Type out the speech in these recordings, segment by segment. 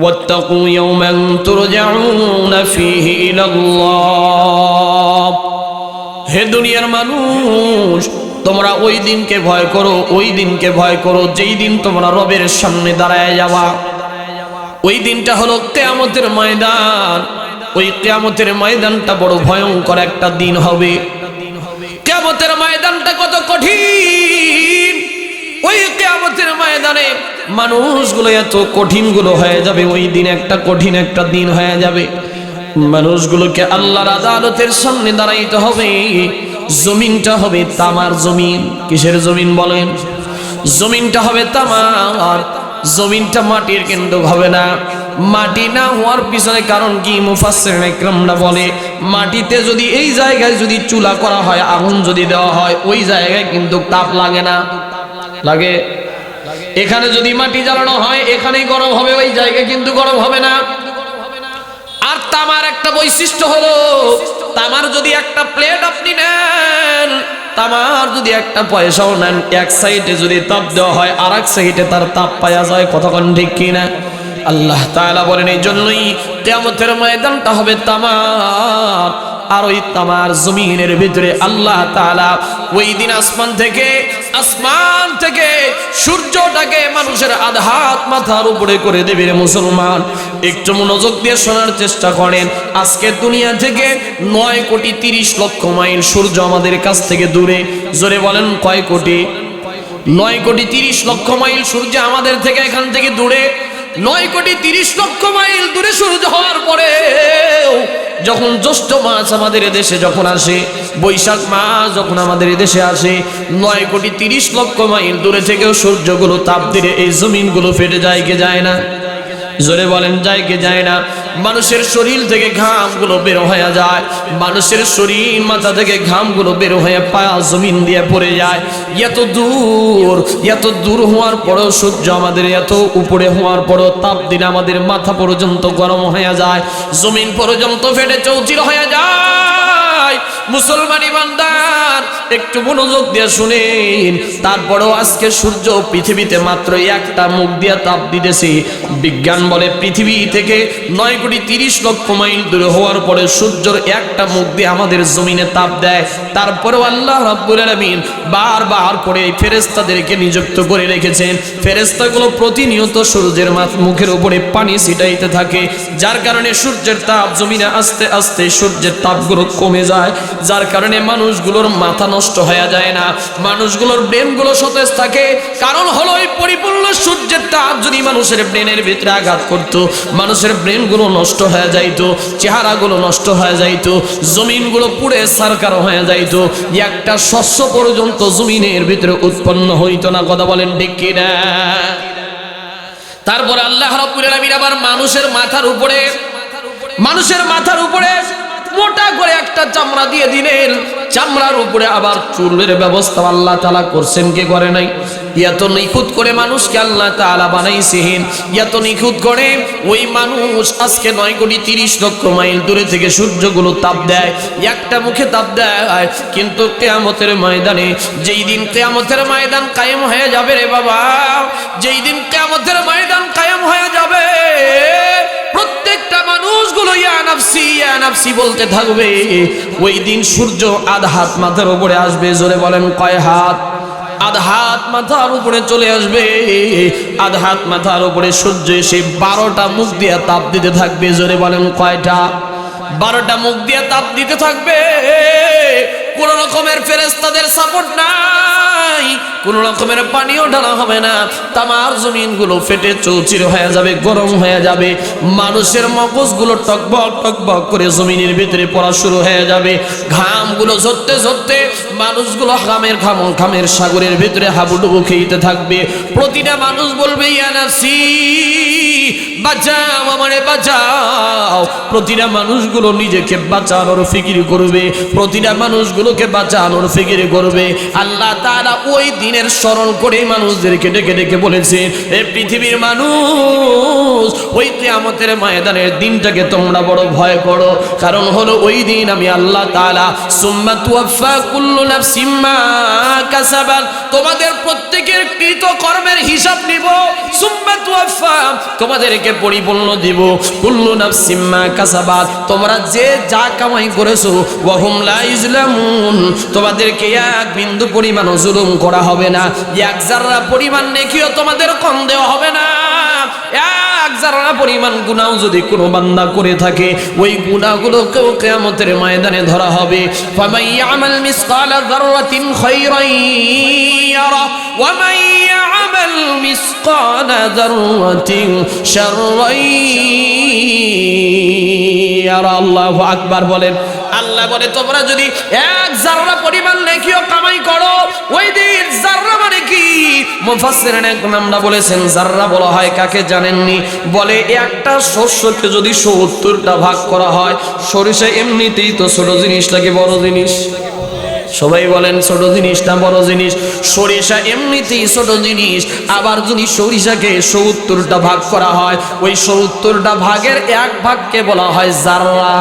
واتقوا يوما ترجعون فيه إلى الله হে দুনিয়ার মানুষ তোমরা ওই দিনকে ভয় করো, ওই দিনকে ভয় করো যেই দিন তোমরা রবের সামনে দাঁড়ায় যাবা। ওই দিনটা হলো কিয়ামতের ময়দান। ওই কিয়ামতের ময়দানটা বড় ভয়ঙ্কর একটা দিন হবে। কিয়ামতের ময়দানটা কত কঠিন! ওই কিয়ামতের ময়দানে মানুষগুলো এত কঠিনগুলো হয়ে যাবে। ওই দিন একটা কঠিন একটা দিন হয়ে যাবে। মানুষগুলোকে আল্লাহর আদালতের সামনে দাঁড়াইতে হবে। জমিনটা হবে তামার জমিন। কিসের জমিন বলেন? জমিনটা হবে তামার। জমিনটা মাটির কিন্তু হবে না। মাটি না হওয়ার পিছনে কারণ কি? মুফাসসিরিন ইকরামরা বলে মাটিতে যদি এই জায়গায় যদি চুলা করা হয়, আগুন যদি দেওয়া হয়, ওই জায়গায় কিন্তু তাপ লাগে না। লাগে? এখানে যদি মাটি জ্বালানো হয় এখানেই গরম হবে, ওই জায়গায় কিন্তু গরম হবে না। আর তামার একটা বৈশিষ্ট্য হলো, তামার যদি একটা প্লেট আপনি নেন, তামার যদি একটা পয়সাও নেন, এক সাইডে যদি তাপ দেওয়া হয় আর এক সাইডে তার তাপ পাওয়া যায়। কতক্ষণ ঠিক কিনা? আল্লাহ তাআলা বলেন এই জন্যই কিয়ামতের ময়দানটা হবে তামার। আর ওই তামার জমিনের ভিতরে আল্লাহ তাআলা ওই দিন আসমান থেকে সূর্যটাকে মানুষের আধা হাত মাথার উপরে করে দেবে। রে মুসলমান, একটু মনোযোগ দিয়ে শোনার চেষ্টা করেন। আজকে দুনিয়া থেকে 9,30,00,000 মাইল সূর্য আমাদের কাছ থেকে দূরে। জোরে বলেন কয় কোটি? 9,30,00,000 মাইল সূর্য আমাদের থেকে এখান থেকে দূরে। 9,30,00,000 মাইল দূরে সূর্য হওয়ার পরে যখন জ্যৈষ্ঠ মাস আমাদের দেশে যখন আসে, বৈশাখ মাস যখন আমাদের দেশে আসে, 9,30,00,000 মাইল দূরে থেকেও সূর্যগুলো তাপ দিলে এই জমিনগুলো ফেটে যায় কি যায় না? জোরে বলেন যায় কি যায় না? মানুষের শরীর থেকে ঘামগুলো বের হয়ে যায়। মানুষের শরীর মাথা থেকে ঘামগুলো বের হয়ে পায়া জমিন দিয়ে পড়ে যায়। এত দূর হওয়ার পরেও সূর্য আমাদের এত উপরে হওয়ার পরেও তাপ দিলে আমাদের মাথা পর্যন্ত গরম হয়ে যায়, জমিন পর্যন্ত ফেটে চৌচির হয়ে যায়। মুসলমানি বান্দার একটু মনোযোগ দিয়ে শুনেন। তারপরেও আজকে সূর্য পৃথিবীতে মাত্র একটা মুখ দিয়ে তাপ দিতেছে। বিজ্ঞান বলে পৃথিবী থেকে 9,30,00,000 মাইল দূরে হওয়ার পরে সূর্যের একটা মুখ দিয়ে আমাদের জমিনে তাপ দেয়। তারপরেও আল্লাহ রাব্বুল আলামিন বারবার করে এই ফেরেশতাদেরকে নিযুক্ত করে রেখেছেন। ফেরেশতাগুলো প্রতিনিয়ত সূর্যের মুখের উপরে পানি ছিটাইতে থাকে, যার কারণে সূর্যের তাপ জমিনে আস্তে আস্তে সূর্যের তাপগুলো কমে যায়, যার কারণে মানুষগুলোর মাথা নষ্ট হয়ে যায় না, মানুষগুলোর ব্রেনগুলো সতেজ থাকে। কারণ হলো এই পরিপূর্ণ সূর্যের তাপ যদি মানুষের ব্রেনের ভিতরে আঘাত করতো, মানুষের ব্রেনগুলো নষ্ট হয়ে যাইতো, চেহারাগুলো নষ্ট হয়ে যাইতো, জমিনগুলো পুড়ে সারকার হয়ে যাইতো, একটা শস্য পর্যন্ত জমিনের ভিতরে উৎপন্ন হইতো না। কথা বলেন ঠিক কিনা? তারপরে আল্লাহ রাব্বুল আলামিন আবার মানুষের মাথার উপরে মোটা করে একটা চামড়া দিয়ে দিলেন। চামড়ার উপরে আবার চুলের ব্যবস্থা আল্লাহ তাআলা করছেন, কে করে নাই? এত নিখুঁত করে মানুষকে আল্লাহ তাআলা বানাইছেন, এত নিখুঁত করে ওই মানুষ আজকে 9,30,00,000 মাইল দূরে থেকে সূর্যগুলো তাপ দেয়, একটা মুখে তাপ দেয়। কিন্তু কিয়ামতের ময়দানে যেই দিন কিয়ামতের ময়দান কায়েম হয়ে যাবে রে বাবা, যেই দিন কিয়ামতের ময়দান কায়েম হয়ে যাবে, প্রত্যেকটা মানুষগুলো ইয়া নাফসি বলতে থাকবে। ওই দিন সূর্য আধা হাত মাথার উপরে আসবে। জোরে বলেন কয় হাত? আধা হাত মাথার উপরে চলে আসবে। আধা হাত মাথার উপরে সূর্য এসে 12টা মুখ দিয়ে তাপ দিতে থাকবে। জোরে বলেন কয়টা? 12টা মুখ দিয়ে তাপ দিতে থাকবে। কোন রকমের ফেরেশতাদের সাপোর্ট নাই, কোন রকমের পানিও ঢালা হবে না। তামার জমিনগুলো ফেটে চৌচির হয়ে যাবে, গরম হয়ে যাবে। মানুষের মগজগুলো টকবক করে জমিনের ভিতরে পড়া শুরু হয়ে যাবে। ঘামগুলো ঝরতে মানুষগুলো ঘামের সাগরের ভিতরে হাবুডুবু খেতে থাকবে। প্রতিটা মানুষ বলবে ইয়া নাফসি, বাঁচাও আমারে বাঁচাও। প্রতিটা মানুষগুলো নিজেকে বাঁচানোর ফিকির করবে, প্রতিটা মানুষগুলোকে বাঁচানোর ফিকির করবে। আল্লাহ তাআলা তাআলা ওই দিনের স্মরণ করে মানুষদেরকে ডেকে ডেকে বলেছে, এ পৃথিবীর মানুষ, ওই কিয়ামতের ময়দানের দিনটাকে তোমরা বড় ভয় করো। কারণ হলো ওই দিন আমি আল্লাহ তাআলা সুম্মা তুওয়াফা কুল্লু নাফসিম মা কাসাবাত, তোমাদের প্রত্যেকের কৃত কর্মের হিসাব নিব। সুম্মা তুওয়াফা, তোমাদেরকে পরিপূর্ণ দিব। কুল্লু নাফসিম মা কাসাবাত, তোমরা যে যা কামাই করেছো, ওয়া হুম লা ইজলামুন, তোমাদেরকে এক বিন্দু পরিমাণ জুলুম করা হবে না। এক যারা পরিমাণ নেকিও তোমাদের কম দেওয়া হবে না। এক যারা পরিমাণ গুনাহ যদি কোনো বান্দা করে থাকে, ওই গুনাহগুলোকেও কিয়ামতের ময়দানে ধরা হবে। ফামান ইয়ামাল মিসকালা যাররাতিন খায়রান ইয়ারা ওয়া মান ইয়ামাল মিসকালা যাররাতিন শাররান ইয়ারা। আল্লাহু আকবার বলেন। আল্লাহ বলে, তোমরা যদি এক যাররা পরিমাণ নেকিও কামাই করো, ওই দিন যাররা মানে কি? মুফাসসিরিন আমরা বলেছেন যাররা বলা হয় কাকে জানেননি? বলে একটা শস্যকে যদি ৭০টা ভাগ করা হয়, সরিষা এমনিতেই তো ছোট জিনিস লাগে বড় জিনিস। সবাই বলেন ছোট জিনিস না বড় জিনিস? সরিষা এমনিতেই ছোট জিনিস, আবার যদি সরিষাকে ৭০টা ভাগ করা হয়, ওই ৭০টা ভাগের এক ভাগকে বলা হয় যাররা।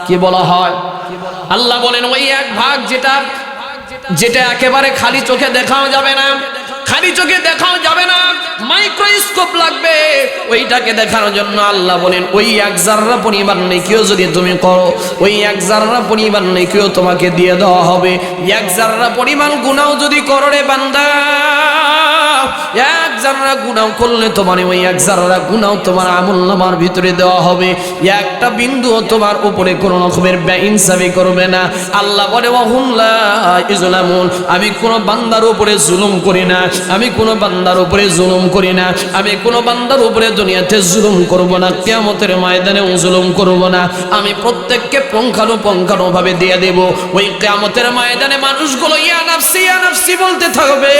কি বলা হয়? আল্লাহ বলেন ওই এক ভাগ যেটা একেবারে খালি চোখে দেখাও যাবে না, খালি চোখে দেখাও যাবে না, মাইক্রোস্কোপ লাগবে ওইটাকে দেখানোর জন্য। আল্লাহ বলেন ওই এক যাররা পরিমাণ নেকিও যদি তুমি করো, ওই এক যাররা পরিমাণ নেকিও তোমাকে দিয়ে দেওয়া হবে। এক যাররা পরিমাণ গুনাহ যদি করো রে বান্দা, এক যাররা গুনাহ করলে তোমার ওই এক যাররা গুনাহ তোমার আমলনামার ভিতরে দেওয়া হবে। একটা বিন্দুও তোমার উপরে কোনো রকমের বেইনসাফি করবে না। আল্লাহ বলে ওয়া হুম লা ইজলামুন, আমি কোনো বান্দার উপরে জুলুম করি না, আমি কোনো বান্দার উপরে জুলুম করি না, আমি কোনো বান্দার উপরে দুনিয়াতে জুলুম করব না, কিয়ামতের ময়দানেও জুলুম করব না। আমি প্রত্যেককে পুঙ্খানুপুঙ্খানু ভাবে দিয়ে দেব। ওই কিয়ামতের ময়দানে মানুষগুলো ইয়া নাফসি বলতে থাকবে,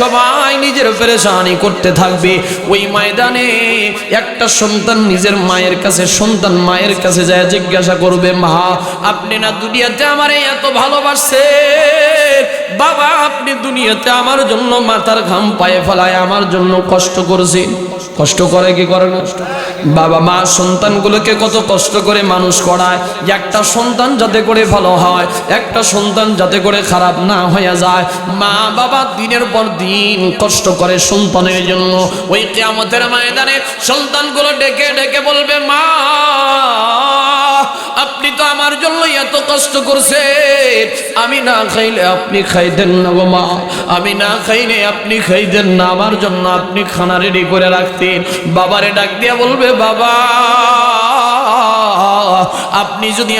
সবাই নিজের পেরেশানি করতে থাকবে। ওই ময়দানে একটা সন্তান নিজের মায়ের কাছে, সন্তান মায়ের কাছে যায় জিজ্ঞাসা করবে, মা আপনি না দুনিয়াতে আমারে এত ভালোবাসে, বাবা আপনি দুনিয়াতে আমার জন্য মাথার ঘাম পায়ে ফেলায় আমার জন্য কষ্ট করেছে। কষ্ট করে কি করে না? বাবা মা সন্তানগুলোকে কত কষ্ট করে মানুষ করায়, একটা সন্তান যাতে করে ভালো হয়, একটা সন্তান যাতে করে খারাপ না হয়ে যায়। মা বাবা দিনের পর দিন কষ্ট করে সন্তানের জন্য। ওই কিয়ামতের ময়দানে সন্তানগুলো ডেকে ডেকে বলবে, মা আপনি তো আমার জন্য এত কষ্ট করছেন, আমি না খাইলে আপনি খাইতেন না গো মা, আমি না খাইলে আপনি খাইতেন না, আমার জন্য আপনি খানা রেডি করে রাখতেন। বাবারে ডাক দিয়া বলবে, বাবা আপনি যদি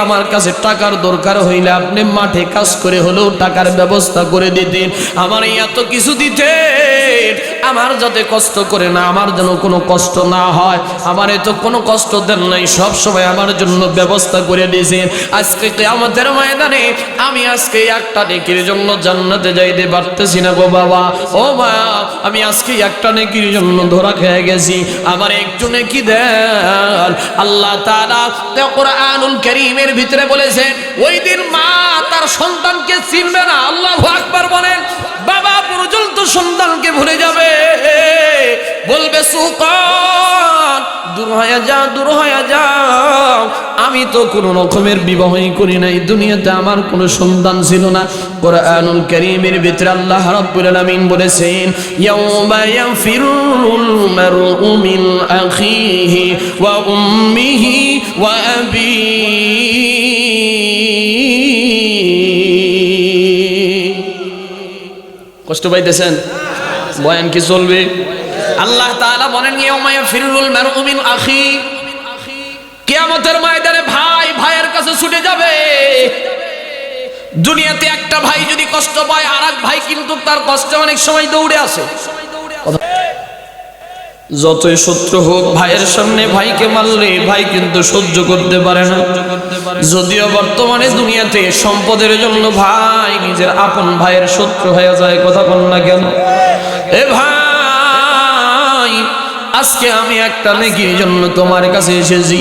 আমার কাছে টাকার দরকার হইলে আপনি মাঠে কাজ করে হলেও টাকার ব্যবস্থা করে দিতেন, আমার এত কিছু দিতেন, আমার যাতে কষ্ট করে না, আমার যেন কোনো কষ্ট না হয়, আমার এত কোনো কষ্ট দেন নাই, সব সময় আমার জন্য ব্যবস্থা করে দিয়েছেন। আজকে কিয়ামতের ময়দানে আমি আজকে একটা নেকির জন্য জান্নাতে যাইতে পারতেছি না গো বাবা, ও মা আমি আজকে একটা নেকির জন্য ধরা খেয়ে গেছি, আমার একটু নেকি দেন। আল্লাহ তাআলা কোরআনুল কারীমের ভিতরে বলেছেন ওই দিন মা তার সন্তানকে চিনবে না। আল্লাহু আকবার বলেন। বাবা পর্যন্ত সন্তানকে ভুলে যাবে, বলবে সুকান দূর হয়ে যাও, দূর হয়ে যাও, আমি তো কোনো রকমের বিবাহই করি নাই, দুনিয়াতে আমার কোনো সন্তান ছিল না। কোরআনুল কারীমের ভিতরে আল্লাহ রাব্বুল আলামিন বলেছেন ইয়াউমা ইয়াফিরুল মারউ মিন আখিহি ওয়া উম্মিহি ওয়া আবিহি। কষ্ট পাইতেছেন? বয়ান কি চলবে? আল্লাহ তাআলা বলেন ইয়াউমা ইয়াফিরুল মারউ মিন আখি, কিয়ামতের ময়দানে ভাই ভাইয়ের কাছে ছুটে যাবে। দুনিয়াতে একটা ভাই যদি কষ্ট পায়, আরেক ভাই কিন্তু তার কষ্টে অনেক সময় দৌড়ে আসে। যতই শত্রু হোক, ভাইয়ের সামনে ভাইকে মারলে ভাই কিন্তু সহ্য করতে পারে না। যদিও বর্তমানে দুনিয়াতে সম্পদের জন্য ভাই নিজের আপন ভাইয়ের শত্রু হয়ে যায়, কথা বল না কেন? এ ভাই আজকে আমি একটা নেকির জন্য তোমার কাছে এসেছি,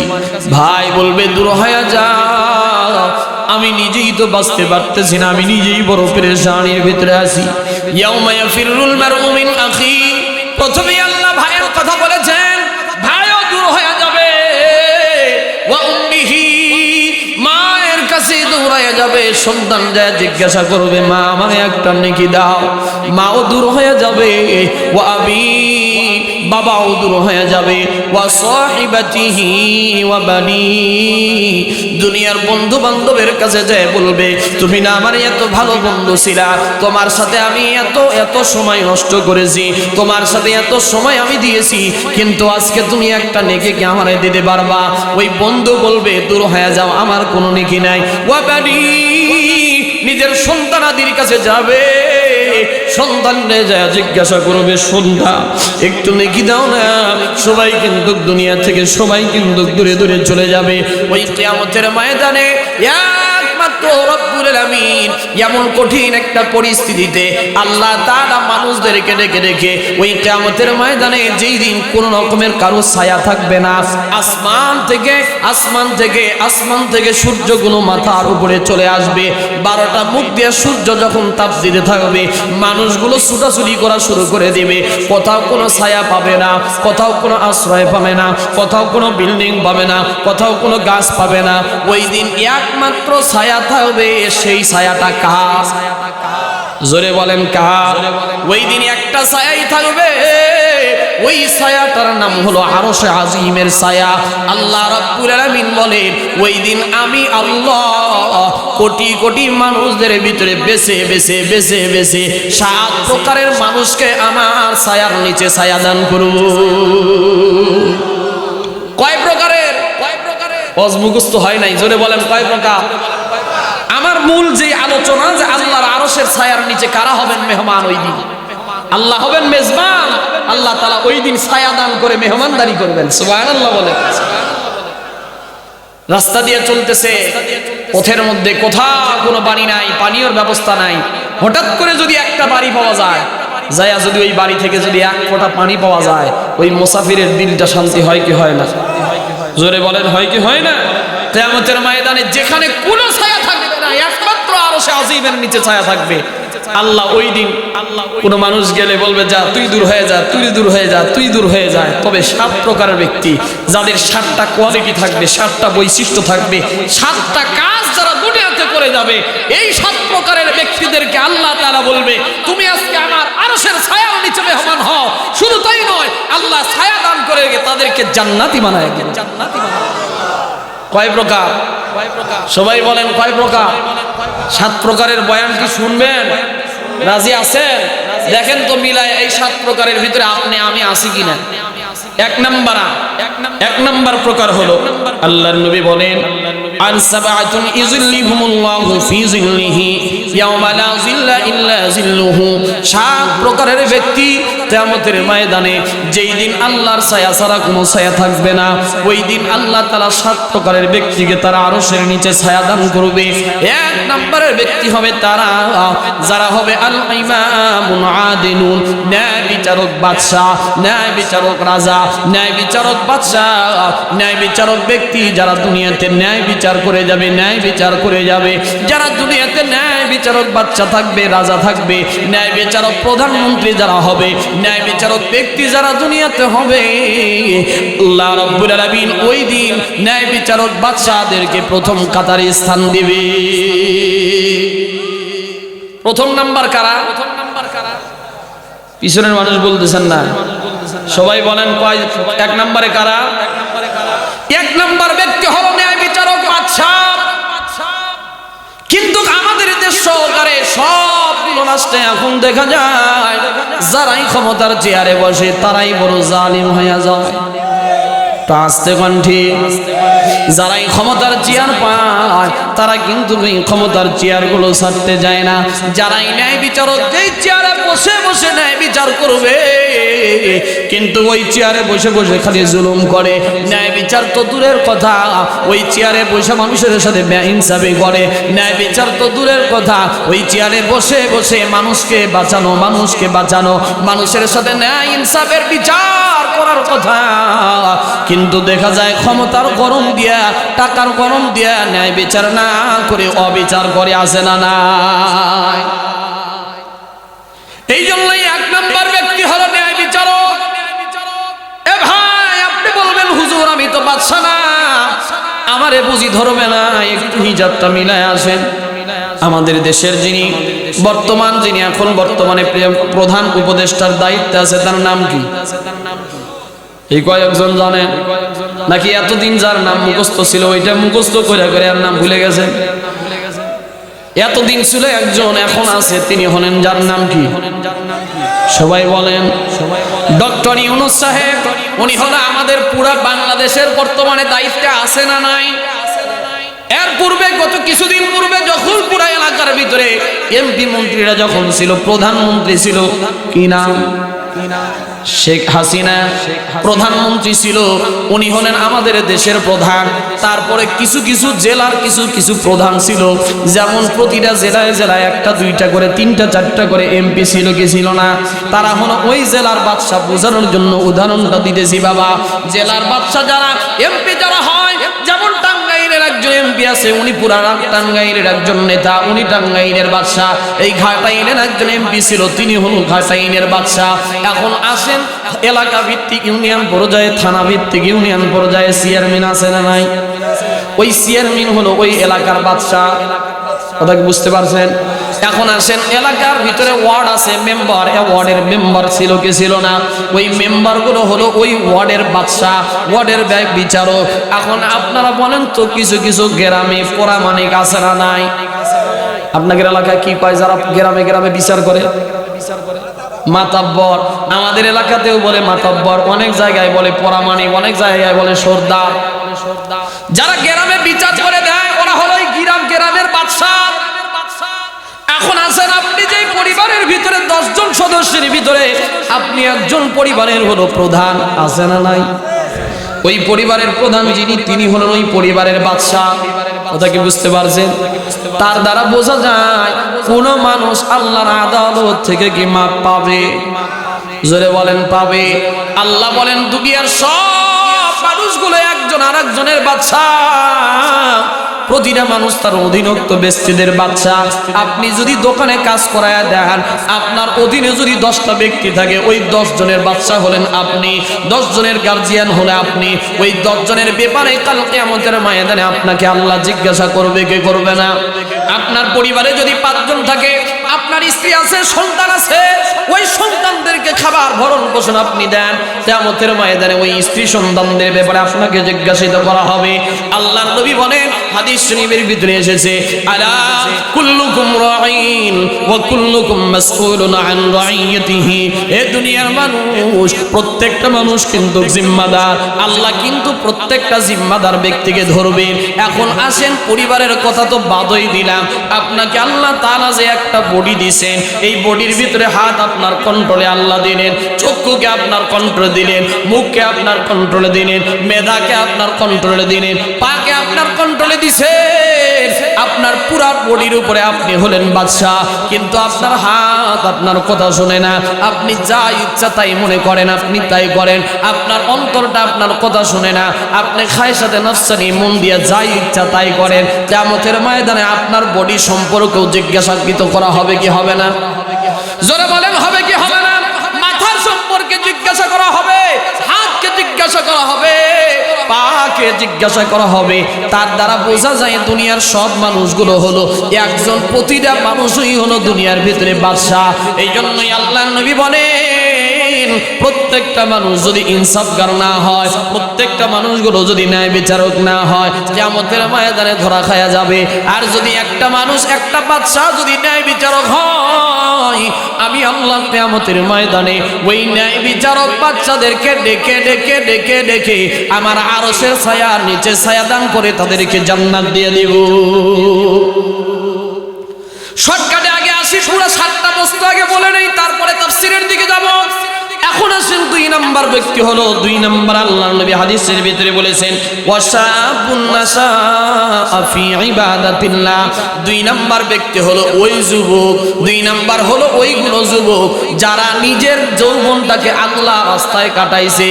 ভাই বলবে দূর হয়ে যাও, আমি নিজেই তো বাঁচতে পারতেছি না, আমি নিজেই বড় পেরেশানির ভিতরে আছি। ইয়াউমা ইয়াফিরুল মারউ মিন আখি, প্রথমে আল্লাহ ভাইয়ের কথা বলেছেন, ভাইও দূর হয়ে যাবে। ওয়া উম্মিহি, মায়ের কাছে দৌড়াইয়া যাবে। সন্তান যায় জিজ্ঞাসা করবে, মা আমাকে একটা নেকি দাও, মাও দূর হয়ে যাবে। ওয়া আবি, বাবাও দূর হয়ে যাবে। ওয়া সাহিবাতিহি ওয়া বানি, দুনিয়ার বন্ধু বান্ধবের কাছে যায় বলবে, তুমি না আমার এত ভালো বন্ধু ছিলা, তোমার সাথে আমি এত সময় নষ্ট করেছি, তোমার সাথে এত সময় আমি দিয়েছি, কিন্তু আজকে তুমি একটা নেকি কি আমারে দিতে পারবা? ওই বন্ধু বলবে, দূর হয়ে যাও, আমার কোনো নেকি নাই। ওয়া বানি, নিজের সন্তানাদির কাছে যাবে, সন্তানরে যায় জিজ্ঞাসা করবে, সন্তান একটু নেকি দাও না। সবাই কিন্তু দুনিয়া থেকে সবাই কিন্তু দূরে দূরে চলে যাবে। ওই কিয়ামতের ময়দানে একমাত্র রব্বুল আলামিন এমন কঠিন একটা পরিস্থিতিতে আল্লাহ তাআলা মানুষদেরকে ডেকে ডেকে ওই কিয়ামতের ময়দানে যেই দিন কোন রকমের কারো ছায়া থাকবে না, আসমান থেকে সূর্যগুলো মাথার উপরে চলে আসবে। 12টা মুখ দিয়ে সূর্য যখন তাপ দিতে থাকবে, মানুষগুলো ছুটাছুটি করা শুরু করে দেবে। কোথাও কোনো ছায়া পাবে না, কোথাও কোনো আশ্রয় পাবে না, কোথাও কোনো বিল্ডিং পাবে না, কোথাও কোনো গাছ পাবে না। ওই দিন একমাত্র ছায়া থাকবে, সেই ছায়াটা কার? জোরে বলেন কার? ওই দিন একটা ছায়াই থাকবে, ওই ছায়াটার নাম হলো আরশে আজিমের ছায়া। আল্লাহ রাব্বুল আলামিন বলেন, ওই দিন আমি আল্লাহ কোটি কোটি মানুষদের ভিতরে বেছে বেছে বেছে বেছে 7 প্রকারের মানুষকে আমার ছায়ার নিচে ছায়া দান করব। কয় প্রকারের? অজমুখস্থ হয় নাই, জোরে বলেন কয় প্রকার? আমার মূল যে আলোচনা, যে আল্লাহর আরশের ছায়ার নিচে কারা হবেন মেহমান ওই দিন? আল্লাহ হবেন মেজবান, আল্লাহ তাআলা ওই দিন ছায়া দান করে মেহমানদারি করবেন। সুবহানাল্লাহ বলে। রাস্তা দিয়ে চলতেছে, পথের মধ্যে কোথাও কোনো বাড়ি নাই, পানীয়র ব্যবস্থা নাই। হঠাৎ করে যদি একটা বাড়ি পাওয়া যায়, যদি ওই বাড়ি থেকে যদি 1 ফোঁটা পানি পাওয়া যায়, ওই মুসাফিরের দিলটা শান্তি হয় কি হয় না? জোরে বলেন হয় কি হয় না? কিয়ামতের ময়দানে যেখানে কোনো ছায়া থাকবে না, একমাত্র আরশে আজিমের নিচে ছায়া থাকবে। আল্লাহ ওই দিন কোন মানুষ গেলে বলবে, যা তুই দূর হয়ে যা, তুই দূর হয়ে যা, তুই দূর হয়ে যায়। তবে 7 প্রকারের ব্যক্তি, যাদের 7টা কোয়ালিটি থাকবে, 7টা বৈশিষ্ট্য থাকবে, 7টা কাজ যারা দুনিয়াতে করে যাবে, এই 7 প্রকারের ব্যক্তিদেরকে আল্লাহ তাআলা বলবে, তুমি আজকে আমার আরশের ছায়ার নিচে মেহমান হও। শুধু তাই নয়, আল্লাহ ছায়া দান করে তাদেরকে জান্নাতি বানায় দেন। কয় প্রকার? সবাই বলেন কয় প্রকার? 7 প্রকারের বয়ান কি শুনবেন? রাজি আছেন? দেখেন তো মিলায় এই 7 প্রকারের ভিতরে আপনি আমি আছি কিনা। 1 নাম্বার প্রকার হলো, আল্লাহর নবী বলেন, আন সাবআতুন ইযিল্লিহুমুল্লাহু ফি যিল্লিহি ইয়াওমা লা যিল্লা ইল্লা যিল্লুহু। 7 প্রকারের ব্যক্তি কিয়ামতের ময়দানে, যেই দিন আল্লাহর ছায়া ছাড়া কোনো ছায়া থাকবে না, ওই দিন আল্লাহ তাআলা 7 প্রকারের ব্যক্তিকে তারা আরশের নিচে ছায়া দান করবে। 1 নম্বরের ব্যক্তি হবে তারা যারা হবে আল ইমামুন আদিলুন, ন্যায় বিচারক বাদশা, ন্যায় বিচারক রাজা, ন্যায় বিচারক বাদশা, ন্যায় বিচারক ব্যক্তি যারা দুনিয়াতে ন্যায় বিচার করে যাবে, ন্যায় বিচার করে যাবে। যারা দুনিয়াতে ন্যায় বিচারক বাদশা থাকবে, রাজা থাকবে, ন্যায় বিচারক প্রধানমন্ত্রী যারা হবে, ন্যায় বিচারক ব্যক্তি যারা দুনিয়াতে হবে, আল্লাহ রাব্বুল আলামিন ওই দিন ন্যায় বিচারক বাদশাদেরকে প্রথম কাতারে স্থান দিবে। প্রথম নাম্বার কারা? পিছনের মানুষ বলতেছেন না, সবাই বলেন কয় 1 নম্বরে কারা? 1 নম্বর ব্যক্তি হলো ন্যায় বিচারক বাদশা। কিন্তু আমাদের দেশ সরকারে সবগুলো রাষ্ট্রে এখন দেখা যায় যারাই ক্ষমতার চেয়ারে বসে তারাই বড় জালিম হয়ে যায়। আস্তে কণ্ঠে যারাই ক্ষমতার চেয়ার পায় তারা কিন্তু ক্ষমতার চেয়ারগুলো ছাড়তে যায় না। যারাই ন্যায় বিচারক, যেই চেয়ারে বসে বসে ন্যায় বিচার করবে, কিন্তু ওই চেয়ারে বসে বসে খালি জুলুম করে। ন্যায় বিচার তো দূরের কথা, ওই চেয়ারে বসে মানুষের সাথে বেইনসাফি করে। ন্যায় বিচার তো দূরের কথা, ওই চেয়ারে বসে বসে মানুষকে বাঁচানো, মানুষের সাথে ন্যায় ইনসাফের বিচার করার কথা। কিন্তু দেখা যায় ক্ষমতার গরম দিয়া দিয়া, টাকার গরম দিয়া ন্যায় বিচার না করে অবিচার করে আসে না নাই? এই জন্যই এক নম্বর ব্যক্তি হলো ন্যায় বিচারক। এ ভাই, আপনি বলবেন হুজুর আমি তো বাদশা না, আমারে বুঝি ধরবে না, একটু হিজাবটা মিলায় আসেন। আমাদের দেশের যিনি এখন বর্তমানে প্রধান উপদেষ্টার দায়িত্বে আছে, তার নাম কি? এই কয়েকজন জানেন নাকি? এতদিন যার নাম মুখস্থ ছিল ওইটা মুখস্থ করে করে আর নাম ভুলে গেছেন? এতদিন ছিল একজন, এখন আছে, তিনি হলেন যার নাম কি? সবাই বলেন ডক্টর ইউনূস সাহেব। উনি হলো আমাদের পুরা বাংলাদেশের বর্তমানে দায়িত্বে আছে না নাই? এর পূর্বে গত কিছুদিন পূর্বে যখন পুরা এলাকার ভিতরে এমপি মন্ত্রীরা যখন ছিল, প্রধানমন্ত্রী ছিল কি নাম? শেখ হাসিনা প্রধানমন্ত্রী ছিল। উনি হলেন আমাদের দেশের প্রধান। তারপরে কিছু কিছু জেলার কিছু কিছু প্রধান ছিল, যেমন প্রতিটা জেলায় জেলায় একটা দুইটা করে তিনটা চারটা করে এমপি ছিল কি ছিল না? তারা হলো ওই জেলার বাদশা। বোঝানোর জন্য উদাহরণটা দিতেছি বাবা। জেলার বাদশা যারা, এমপি যারা হয়, যেমন টাঙ্গাইলের একজন এমপি আছে, উনি পুরা টাঙ্গাইলের একজন নেতা, উনি টাঙ্গাইলের বাদশা। এই ঘাটাইলের একজন এমপি ছিল, তিনি হলেন ঘাটাইলের বাদশা। এখন আসেন এলাকা ভিত্তিক ইউনিয়ন পর্যায়ে, থানা ভিত্তিক ইউনিয়ন পর্যায়ে চেয়ারম্যান আছে না নাই? ওই চেয়ারম্যান হলো ওই এলাকার বাদশা। কথা কি বুঝতে পারছেন? এখন আসেন এলাকার ভিতরে ওয়ার্ড আছে, মেম্বার। ওয়ার্ডের মেম্বার ছিল কি ছিল না? ওই মেম্বার গুলো হলো ওই ওয়ার্ডের বাদশা, ওয়ার্ডের বিচারক। এখন আপনারা বলেন তো, কিছু কিছু গ্রামে পরামানিক আছে না নাই? আপনাদের এলাকায় কি কয় যারা গ্রামে গ্রামে বিচার করে? মাতাব্বর। আমাদের এলাকাতেও বলে মাতাব্বর, অনেক জায়গায় বলে পরামানিক, অনেক জায়গায় বলে সর্দার। যারা গ্রামে বিচার করে দেয় ওরা হলো গ্রামের বাদশা। এখন আছেন আপনি যে পরিবারের ভিতরে 10 জন সদস্যের ভিতরে আপনি একজন পরিবারের হলো প্রধান, আছে না নাই? ওই পরিবারের প্রধান যিনি, তিনি হলেন ওই পরিবারের বাদশা। কথা কি বুঝতে পারছেন? তার দ্বারা বোঝা যায় কোন মানুষ আল্লাহর আদালত থেকে কি মাপ পাবে? জোরে বলেন পাবে। আল্লাহ বলেন দুনিয়ার সব মানুষগুলো একজন আরেকজনের বাদশা, প্রতিটা মানুষ তার অধীনস্থ ব্যক্তিদের বাদশা। আপনি যদি দোকানে কাজ করায়া দেন, আপনার অধীনে যদি 10টা ব্যক্তি থাকে, ওই 10 জনের বাদশা হলেন আপনি, 10 জনের গার্জিয়ান হলে আপনি। ওই 10 জনের ব্যাপারে কাল কিয়ামতের ময়দানে আপনাকে আল্লাহ জিজ্ঞাসা করবে, কে করবে না? আপনার পরিবারে যদি 5 জন থাকে, আপনার স্ত্রী আছে, সন্তান আছে, ওই সন্তানদেরকে খাবার ভরণ পোষণ আপনি দেন, কিয়ামতের ময়দানে ওই স্ত্রী সন্তানদের ব্যাপারে আপনাকে জিজ্ঞাসিত করা হবে। আল্লাহর নবী বলেন, হাদিস শরীফের ভিতরে এসেছে, আলা কুল্লুকুম রাঈন ওয়া কুল্লুকুম মাসউলুন আন রাইয়াতিহি। এই দুনিয়ার মানুষ, প্রত্যেকটা মানুষ কিন্তু জিম্মাদার। আল্লাহ কিন্তু প্রত্যেকটা জিম্মাদার ব্যক্তিকে ধরবেন। এখন আসেন পরিবারের কথা তো বাদই দিলাম, আপনাকে আল্লাহ তাআলা যে একটা বডি দিয়েছেন, এই বডির ভিতরে হাত আপনার কন্ট্রোলে আল্লাহ দিলেন, চক্ষুকে আপনার কন্ট্রোলে দিলেন, মুখকে আপনার কন্ট্রোলে দিলেন, মেধাকে আপনার কন্ট্রোলে দিলেন, পাকে আপনার কন্ট্রোলে দিছেন। আপনার পুরা বডির উপরে আপনি হলেন বাদশা, কিন্তু আপনার হাত আপনার কথা শুনে না। আপনি যা ইচ্ছা তাই মনে করেন, আপনি তাই করেন। আপনার অন্তরটা আপনার কথা শুনে না। আপনি খায়সাতে নফসানি মন দিয়ে যা ইচ্ছা তাই করেন। কিয়ামতের ময়দানে আপনার বডি সম্পর্কেও জিজ্ঞাসাকৃত করা হবে কি হবে না? জোরে বলেন হবে কি হবে না? মাথার সম্পর্কে জিজ্ঞাসা করা হবে, হাতকে জিজ্ঞাসা করা হবে, পাকে জিজ্ঞাসা করা হবে। তার দ্বারা বোঝা যায় দুনিয়ার সব মানুষগুলো হলো একজন, প্রতিটা মানুষই হলো দুনিয়ার ভিতরে বাদশা। এই জন্যই আল্লাহর নবী বলেন, প্রত্যেকটা মানুষ যদি ইনসাফগার না হয়, প্রত্যেকটা মানুষগুলো যদি ন্যায় বিচারক না হয়, কিয়ামতের ময়দানে ধরা খায়া যাবে। আর যদি একটা মানুষ, একটা বাদশা যদি ন্যায় বিচারক হয়, আমি আল্লাহ কিয়ামতের ময়দানে ওই ন্যায় বিচারক বাদশাদেরকে ডেকে ডেকে ডেকে ডেকে আমার আরশের ছায়ার নিচে ছায়া দান করে তাদেরকে জান্নাত দিয়ে দেব। শর্টকাটে আগে আসি, পুরো 7টা বস্তু আগে বলে নেই, তারপরে তাফসীরের দিকে যাব। এখন আসেন 2 নাম্বার ব্যক্তি হলো, 2 নাম্বার আল্লাহর নবী হাদিসের ভিতরে বলেছেন, ওয়াশাবুন নাশা ফি ইবাদাতিল্লাহ। 2 নাম্বার ব্যক্তি হলো ওই যুবক, 2 নাম্বার হলো ওইগুলো যুবক যারা নিজের যৌবনটাকে আল্লাহর রাস্তায় কাটাইছে।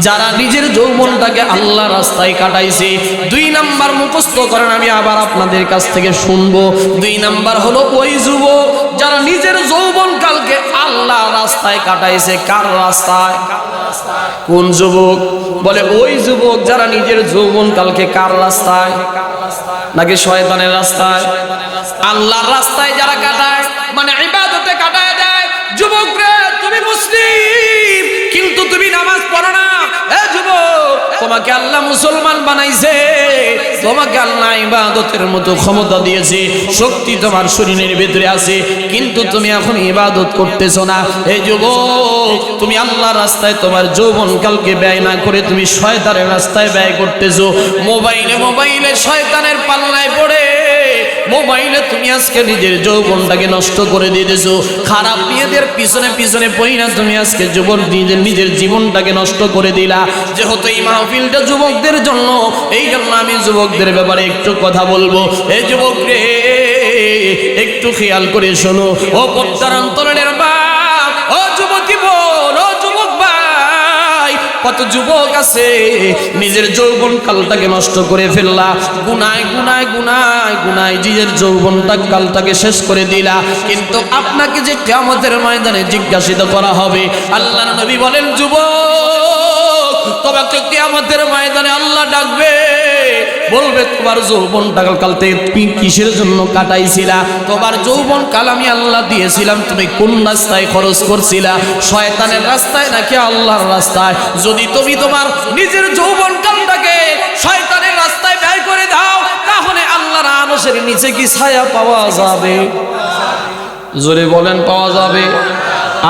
যারা নিজের যৌবনটাকে আল্লাহ রাস্তায় কাটাইছে। 2 নাম্বার মুখস্থ করেন, আমি আবার আপনাদের কাছ থেকে শুনবো। 2 নাম্বার হলো ওই যুবক যারা নিজের যৌবনকালকে আল্লাহ রাস্তায় কাটাইছে। কার রাস্তায়? কোন যুবক? বলে ওই যুবক যারা নিজের যৌবনকালকে কার রাস্তায়? নাকি শয়তানের রাস্তায়? আল্লাহর রাস্তায় যারা কাটায়, মানে ইবাদতে কাটায় দেয়। যুবক রে, তুমি মুসলিম কিন্তু তুমি নামাজ পড়ো না। এ যুবক, তোমাকে আল্লাহ মুসলমান বানাইছে, তোমাকে আল্লাহ ইবাদতের মতো ক্ষমতা দিয়েছে, শক্তি তোমার শরীরের ভিতরে আছে, কিন্তু তুমি এখন ইবাদত করতেছো না। এই যুবক, তুমি আল্লাহর রাস্তায় তোমার যৌবনকালকে ব্যয় না করে তুমি শয়তানের রাস্তায় ব্যয় করতেছো। মোবাইলে শয়তানের পাল্লায় পড়ে মোবাইলে তুমি আজকে নিজের যৌবনটাকে নষ্ট করে দিতেছো। খারাপ মেয়েদের পিছনে পিছনে পড়িনা তুমি আজকে নিজের জীবনটাকে নষ্ট করে দিলা। যেহেতু এই মাহফিলটা যুবকদের জন্য, এই জন্য আমি যুবকদের ব্যাপারে একটু কথা বলবো। এই যুবক রে, একটু খেয়াল করে শোনো। ও পর্দার অন্তরের বাপ, ও যুবতী বোন, ও যুবক ভাই, কত যুবক আছে নিজের যৌবন কালটাকে নষ্ট করে ফেললা। গুনায় গুনায় গুনায় গুনায় নিজের যৌবনটা কালটাকে শেষ করে দিলা। কিন্তু আপনাকে যে কিয়ামতের ময়দানে জিজ্ঞাসিত করা হবে, আল্লাহর নবী বলেন, যুবক, তোমাকে কিয়ামতের ময়দানে আল্লাহ ডাকবে, বলবে তোমার যৌবনটা কাল থেকে তুমি কিসের জন্য কাটাইছিলা? তোমার যৌবন কাল আমি আল্লাহ দিয়েছিলাম, তুমি কোন রাস্তায় খরচ করছিলা? শয়তানের রাস্তায় নাকি আল্লাহর রাস্তায়? যদি তুমি তোমার নিজের যৌবন কালটাকে শয়তানের রাস্তায় ব্যয় করে দাও, তাহলে আল্লাহর আরশের নিচে কি ছায়া পাওয়া যাবে? জোরে বলেন, পাওয়া যাবে?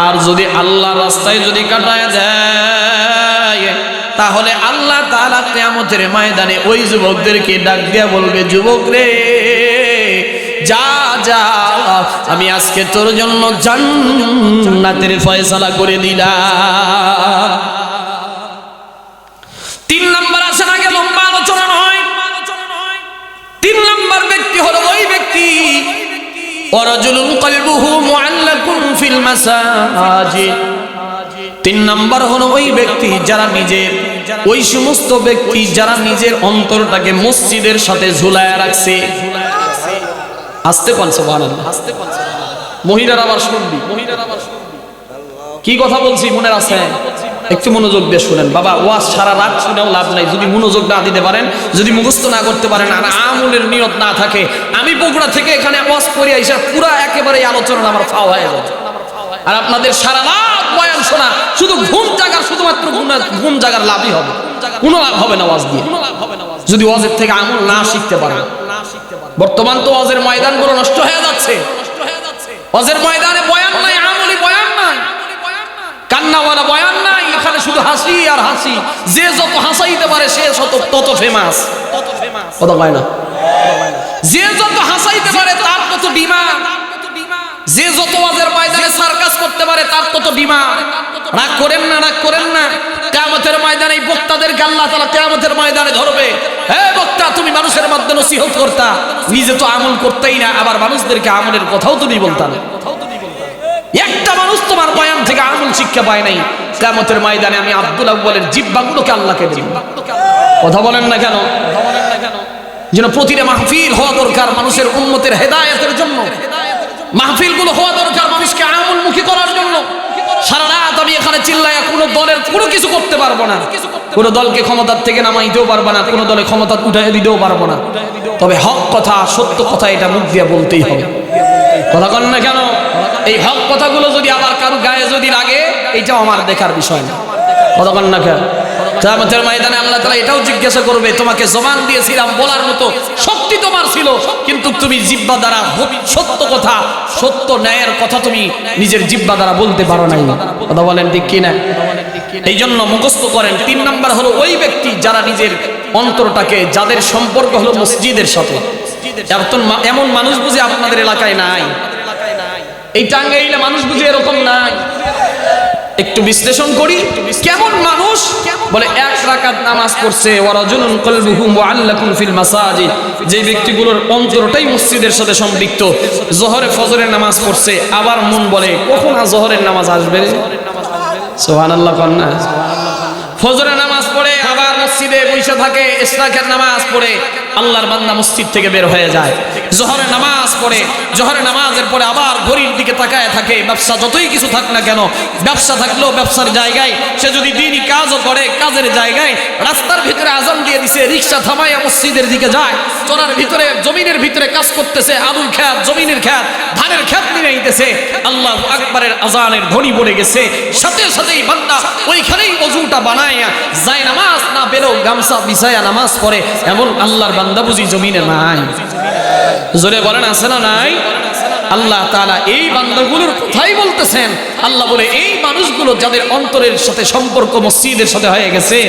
আর যদি আল্লাহর রাস্তায় যদি কাটায় দেয়, তাহলে আল্লাহ তাআলা কিয়ামতের ময়দানে ওই যুবকদেরকে ডাক দিয়া বলবে, যুবক রে, যা যা, আমি আজকে তোর জন্য জান্নাতের ফয়সালা করে দিলাম। 3 নাম্বার আসে না, লম্বা আলোচনা নয়। 3 নাম্বার ব্যক্তি হলো ওই ব্যক্তি, ওয়ারাজুলুন কলবুহু মুআল্লাকুন ফিল মাসাজিদ। 3 নাম্বার হলো ওই ব্যক্তি যারা নিজের, ওই সমস্ত ব্যক্তি যারা নিজের অন্তরটাকে মসজিদের সাথে ঝুলায়া রাখছে। আস্তে কোন সুবহানাল্লাহ, মহিলারা আবার শুনবি, কি কথা বলছি মনে আছে? একটু মনোযোগ দিয়ে শুনেন বাবা। ওয়াজ সারা রাত শুনেও লাভ নাই যদি মনোযোগ না দিতে পারেন, যদি মুখস্থ না করতে পারেন, আর আমলের নিয়ত না থাকে। আমি বগুড়া থেকে এখানে ওয়াজ করে আইসা পুরা একেবারে আলোচনা আমার ফাও হয়ে যায়। আর আপনাদের সারা রাত বয়ান শোনা, শুধু ঘুম জাগার, শুধুমাত্র ঘুম জাগার লাভই হবে, কোনো লাভ হবে না ওয়াজ দিয়ে, যদি ওয়াজের থেকে আমল না শিখতে পারেন। বর্তমান তো ওয়াজের ময়দানগুলো নষ্ট হয়ে যাচ্ছে। ওয়াজের ময়দানে বয়ান নাই, আমলি বয়ান নাই, কান্নাওয়ালা বয়ান নাই, এখানে শুধু হাসি আর হাসি। যে যত হাসাইতে পারে সে তত ফেমাস, কথা কয় না? যে যত হাসাইতে পারে তার তত ডিমান্ড, যে যত ওয়াজের ময়দানে সার্কাস করতে পারে তার তত ডিমান্ড। রাগ করেন না, রাগ করেন না। কিয়ামতের ময়দানে এই বক্তাদেরকে আল্লাহ তাআলা কিয়ামতের ময়দানে ধরবে। হে বক্তা, তুমি মানুষের মধ্যে নসিহত করতা, নিজে তো আমল করতেই না, আবার মানুষদেরকে আমলের কথাও তুমি বলতা না। একটা মানুষ তোমার বয়ান থেকে আমল শিক্ষা পায় নাই। কিয়ামতের ময়দানে আমি আব্দুল আউয়ালের জিহ্বাগুলোকে আল্লাহকে দেব। কথা বলেন না কেন? যেন প্রতিটা মাহফিল হওয়া দরকার মানুষের উম্মতের হেদায়েতের জন্য। মাহফিলগুলো হওয়া দরকার মানুষকে আমলমুখী করার জন্য। সারা রাত আমি এখানে চিল্লায়া কোনো দলের কোনো কিছু করতে পারবো না, কোনো দলকে ক্ষমতার থেকে নামাইতেও পারবো না, কোনো দলে ক্ষমতা উঠাই দিতেও পারবো না। তবে হক কথা, সত্য কথা, এটা মুখ দিয়ে বলতেই হবে। কথা কন না কেন? এই হক কথাগুলো যদি আবার কারো গায়ে যদি লাগে, এইটাও আমার দেখার বিষয় না। কথা কন না কেন? কিয়ামতের ময়দানে আল্লাহ তাআলা এটাও জিজ্ঞাসা করবে, তোমাকে জবান দিয়েছিলাম বলার মতো, শক্তি তোমার ছিল, কিন্তু তুমি জিহ্বা দ্বারা সত্য কথা, সত্য ন্যায়ের কথা তুমি নিজের জিহ্বা দ্বারা বলতে পারো নাই। কথা বলেন ঠিক কি না? এই জন্য মুখস্থ করেন। 3 নাম্বার হলো ওই ব্যক্তি যারা নিজের অন্তরটাকে, যাদের সম্পর্ক হলো মসজিদের সাথে। এমন মানুষ বুঝি আপনাদের এলাকায় নাই? এই টাঙ্গাইলে মানুষ বুঝি এরকম নাই? একটু বিশ্লেষণ করি, কেমন মানুষ? বলে 1 রাকাত নামাজ পড়ছে, ওয়ারাজুলুন কলবুহু মুআল্লাকুন ফিল মাসাজিদ, যে ব্যক্তিগুলোর অন্তরটাই মসজিদের সাথে সম্পৃক্ত। জোহরে ফজরের নামাজ পড়ছে, আবার মন বলে কখন জোহরের নামাজ আসবে রে? সুবহানাল্লাহ কন্যা। ফজরের নামাজ পড়ে আবার মসজিদে বসে থাকে, ইশরাকের নামাজ পড়ে আল্লাহর বান্দা মসজিদ থেকে বের হয়ে যায়। জোহরের নামাজ পড়ে, জোহরের নামাজের পরে আবার ঘড়ির দিকে তাকায় থাকে। ব্যবসা যতই কিছু থাক না কেন, ব্যবসা থাকলেও ব্যবসার জায়গায় সে যদি দিনই কাজও করে, কাজের জায়গায় রাস্তার ভিতরে আজান দিয়ে দিছে, রিক্সা থামাইয়া মসজিদের দিকে যায়। চোরার ভিতরে জমিনের ভিতরে কাজ করতেছে, আলুর খেত, জমিনের খেত, ধানের খেত নিয়েছে, আল্লাহু আকবারের আজানের ধ্বনি পড়ে গেছে। সাথে সাথেই বান্দা ওইখানেই ওযুটা বানায়া যায়, নামাজ না পেলেও গামছা বিছায়া নামাজ পড়ে। এমন আল্লাহর বান্দা বুঝি জমিনে নাই? জোরে বলেন আছে না নাই? আল্লাহ তাআলা এই বান্দাগুলোর কথাই বলতেছেন। আল্লাহ বলে এই মানুষগুলো যাদের অন্তরের সাথে সম্পর্ক মসজিদের সাথে হয়ে গেছে,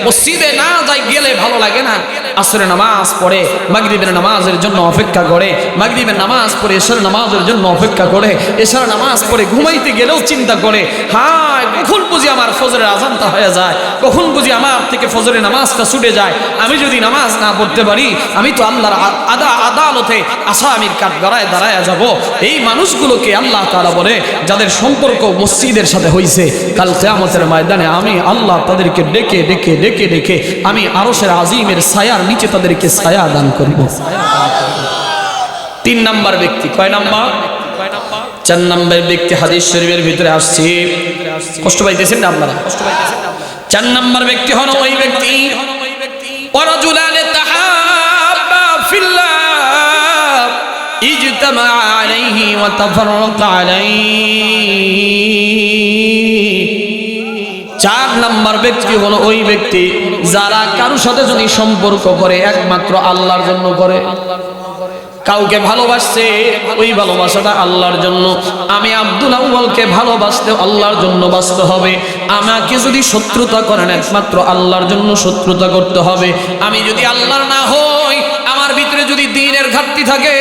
মসজিদে না যাই গেলে ভালো লাগে না, আসরের নামাজ পড়ে মাগরিবের নামাজের জন্য অপেক্ষা করে, মাগরিবের নামাজ পড়ে এশার নামাজের জন্য অপেক্ষা করে, এশার নামাজ পড়ে ঘুমাইতে গেলেও চিন্তা করে, হায় কখন বুঝি আমার ফজরের আজানটা হয়ে যায়, কখন বুঝি আমার থেকে ফজরের নামাজটা ছুটে যায়, আমি যদি নামাজ না পড়তে পারি আমি তো আল্লাহর আদালতে আসামির কাঠগড়ায় দাঁড়ায় যাব। এই মানুষগুলোকে আল্লাহ তাআলা বলে যাদের সম্পর্ক মসজিদের সাথে হইছে, কাল কিয়ামতের ময়দানে আমি আল্লাহ তাদেরকে ডেকে ডেকে ডেকে ডেকে আমি আরশের আজিমের ছায়ার নিচে তাদেরকে ছায়া দান করব। 3 নাম্বার ব্যক্তি, কয় নাম্বার? 4 নাম্বার ব্যক্তি হাদিস শরীফের ভিতরে আসছে, কষ্ট পাইতেছেন না আপনারা? 4 নাম্বার ব্যক্তি হলো ওই ব্যক্তি ওয়ারাজুলানে তাহাব্বা ফিল্লাহ ইজতামা আলাইহি ওয়া তাফাররাকা আলাইহি। 4 নাম্বার ব্যক্তি হলো ওই ব্যক্তি যারা কারোর সাথে যদি সম্পর্ক করে একমাত্র আল্লাহর জন্য করে। কাউকে ভালোবাসছে, ওই ভালোবাসাটা আল্লাহর জন্য। আমি আব্দুল আউয়ালকে ভালোবাসতে আল্লাহর জন্য বাসতে হবে। আমাকে যদি শত্রুতা করেন একমাত্র আল্লাহর জন্য শত্রুতা করতে হবে। আমি যদি আল্লাহর না হই, আমার ভিতরে যদি দ্বীনের ঘাটতি থাকে,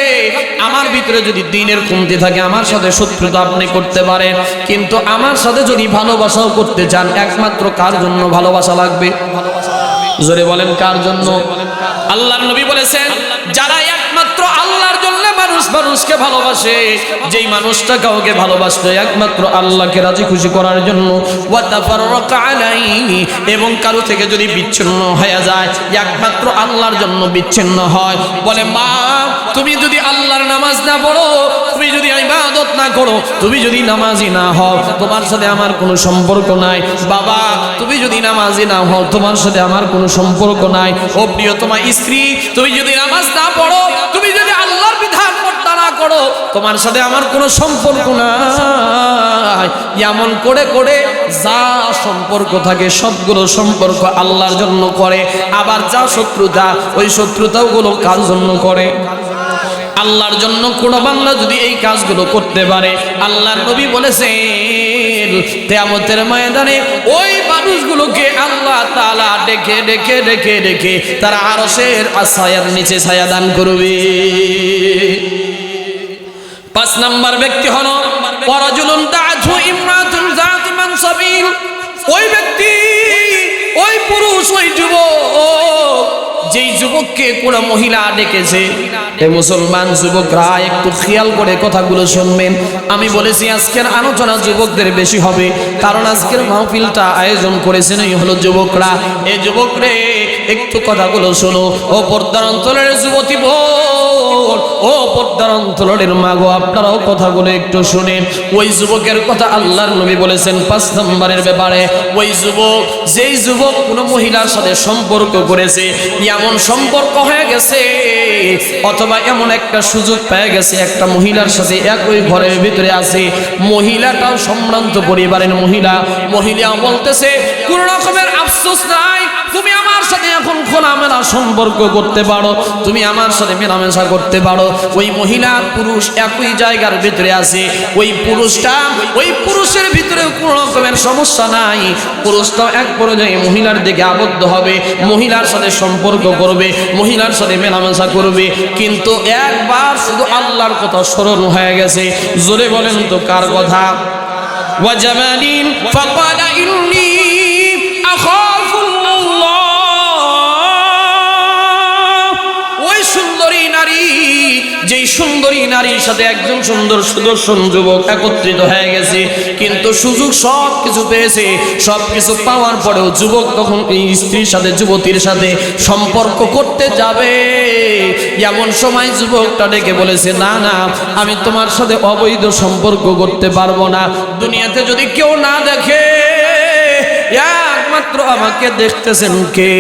আমার ভিতরে যদি দ্বীনের কমতি থাকে, আমার সাথে শত্রুতা আপনি করতে পারেন, কিন্তু আমার সাথে যদি ভালোবাসাও করতে চান একমাত্র কার জন্য ভালোবাসা লাগবে? জোরে বলেন কার জন্য? আল্লাহর নবী বলেছেন যারা একমাত্র আল্লাহর জন্য মানুষকে ভালোবাসে, যেই মানুষটা কাউকে ভালোবাসে একমাত্র আল্লাহকে রাজি খুশি করার জন্য, ওয়া তাফাররাকা আলাইহি, এবং কারো থেকে যদি বিচ্ছিন্ন হয়ে যায় একমাত্র আল্লাহর জন্য বিচ্ছিন্ন হয়। বলে মা তুমি যদি আল্লাহর নামাজ না পড়ো, তুমি যদি ইবাদত না করো, তুমি যদি নামাজি না হও, তোমার সাথে আমার কোনো সম্পর্ক নাই। বাবা তুমি যদি নামাজি না হও, তোমার সাথে আমার কোনো সম্পর্ক নাই। ও প্রিয়তমা স্ত্রী তুমি যদি নামাজ না পড়ো, তুমি যদি আল্লাহর বিধান পড়তে না করো, তোমার সাথে আমার কোনো সম্পর্ক নাই। এমন করে করে যা সম্পর্ক থাকে সবগুলো সম্পর্ক আল্লাহর জন্য করে, আবার যা শত্রুতা ওই শত্রুতাও গুলো কার জন্য করে? আল্লাহর জন্য। কোন বান্দা যদি এই কাজগুলো করতে পারে, আল্লাহর নবী বলেছেন কিয়ামতের ময়দানে ওই মানুষগুলোকে আল্লাহ তাআলা ডেকে ডেকে ডেকে ডেকে তারা আরশের ছায়ার নিচে ছায়া দান করবে। 5 নাম্বার ব্যক্তি হলো ওয়ারাজুলুন দাআতহু ইমরাতুন যাতু মানসাবিন। ওই ব্যক্তি, ওই পুরুষ, ওই যুবক, যেই যুবককে কোন মহিলা ডেকেছে, এই মুসলমান যুবকরা একটু খেয়াল করে কথাগুলো শুনবেন। আমি বলেছি আজকের আলোচনা যুবকদের বেশি হবে, কারণ আজকের মাহফিলটা আয়োজন করেছেন এই হলো যুবকরা। এই যুবকরে একটু কথাগুলো শোনো। ও পর্দার অঞ্চলের যুবতী বোন, ও পর্দার অঞ্চলের মা গো, আপনারাও কথাগুলো একটু শুনেন। ওই যুবকের কথা আল্লাহর নবী বলেছেন 5 নম্বরের ব্যাপারে। ওই যুবক, যেই যুবক কোনো মহিলার সাথে সম্পর্ক করেছে, এমন সম্পর্ক হয়ে গেছে অথবা এমন একটা সুযোগ পেয়ে গেছে, একটা মহিলার সাথে একই ঘরের ভিতরে আছে, মহিলাটাও সম্ভ্রান্ত পরিবারের মহিলা। মহিলা বলতেছে কোন রকমের আফসোস নাই, তুমি আমার সাথে এখন খোলামেলা সম্পর্ক করতে পারো, তুমি আমার সাথে মেলামেশা করতে পারো। ওই মহিলা পুরুষ একই জায়গার ভিতরে আছে, ওই পুরুষটা, ওই পুরুষের ভিতরে কোনো রকমের সমস্যা নাই। পুরুষটাও এক পর্যায়ে মহিলার দিকে আবদ্ধ হবে, মহিলার সাথে সম্পর্ক করবে, মহিলার সাথে মেলামেশা করবে, কিন্তু একবার শুধু আল্লাহর কথা স্মরণ হয়ে গেছে। জোরে বলেন তো কার কথা? ওয়াজামালিন ফাকালা ইন্নী আখাফুল্লাহ। ওই সুন্দরী নারী, যেই সুন্দর সুন্দরী নারীর সাথে একজন সুন্দর সুদর্শন যুবক একত্রিত হয়ে গেছে, কিন্তু সুযোগ সব কিছু পেয়েছে। সব কিছু পাওয়ার পরেও যুবক তখন এই স্ত্রীর সাথে, যুবতীর সাথে সম্পর্ক করতে যাবে, এমন সময় যুবকটা ডেকে বলেছে, না না, আমি তোমার সাথে অবৈধ সম্পর্ক করতে পারবো না। দুনিয়াতে যদি কেউ না দেখে, একমাত্র আমাকে দেখতেছেন কে?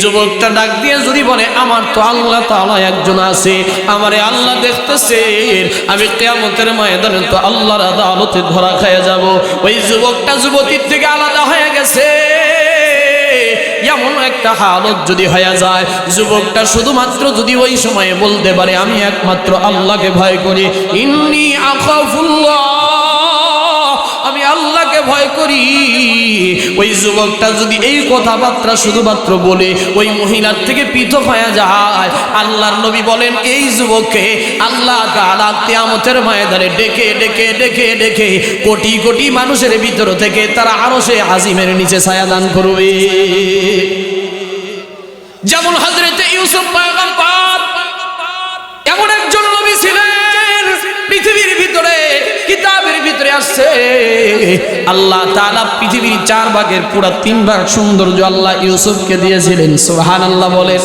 যুবকটা ডাক দিয়ে যদি বলে, আমার তো আল্লাহ তাআলা একজন আছে, আমারে আল্লাহ দেখতেছেন, আমি কিয়ামতের ময়দানে তো আল্লাহর আদালতে ধরা খেয়ে যাব। ওই যুবকটা যুবতীর থেকে আলাদা হয়ে গেছে। এমন একটা হালত যদি হয়ে যায়, যুবকটা শুধুমাত্র যদি ওই সময়ে বলতে পারে, আমি একমাত্র আল্লাহকে ভয় করি, ইন্নী আখাফুল্লাহ, আমি আল্লাহকে ভয় করি, ওই যুবকটা যদি এই কথাবার্তা শুধুমাত্র বলে ওই মহিলার থেকে পৃথক হয়ে যায়, আল্লাহর নবী বলেন এই যুবককে আল্লাহ তাআলা কিয়ামতের ময়দানে ডেকে ডেকে ডেকে ডেকে কোটি কোটি মানুষের ভিতর থেকে তারা আরশে আজিমের নিচে ছায়া দান করবে। যেমন হযরতে ইউসুফ পয়গম্বর এমন একজন নবী ছিলেন, পৃথিবীর ভিতরে কিতাবের ভিতরে আসছে আল্লাহ তাআলা পৃথিবীর 4 ভাগের পুরা 3 ভাগ সৌন্দর্য আল্লাহ ইউসুফকে দিয়েছিলেন, সুবহানাল্লাহ বলে।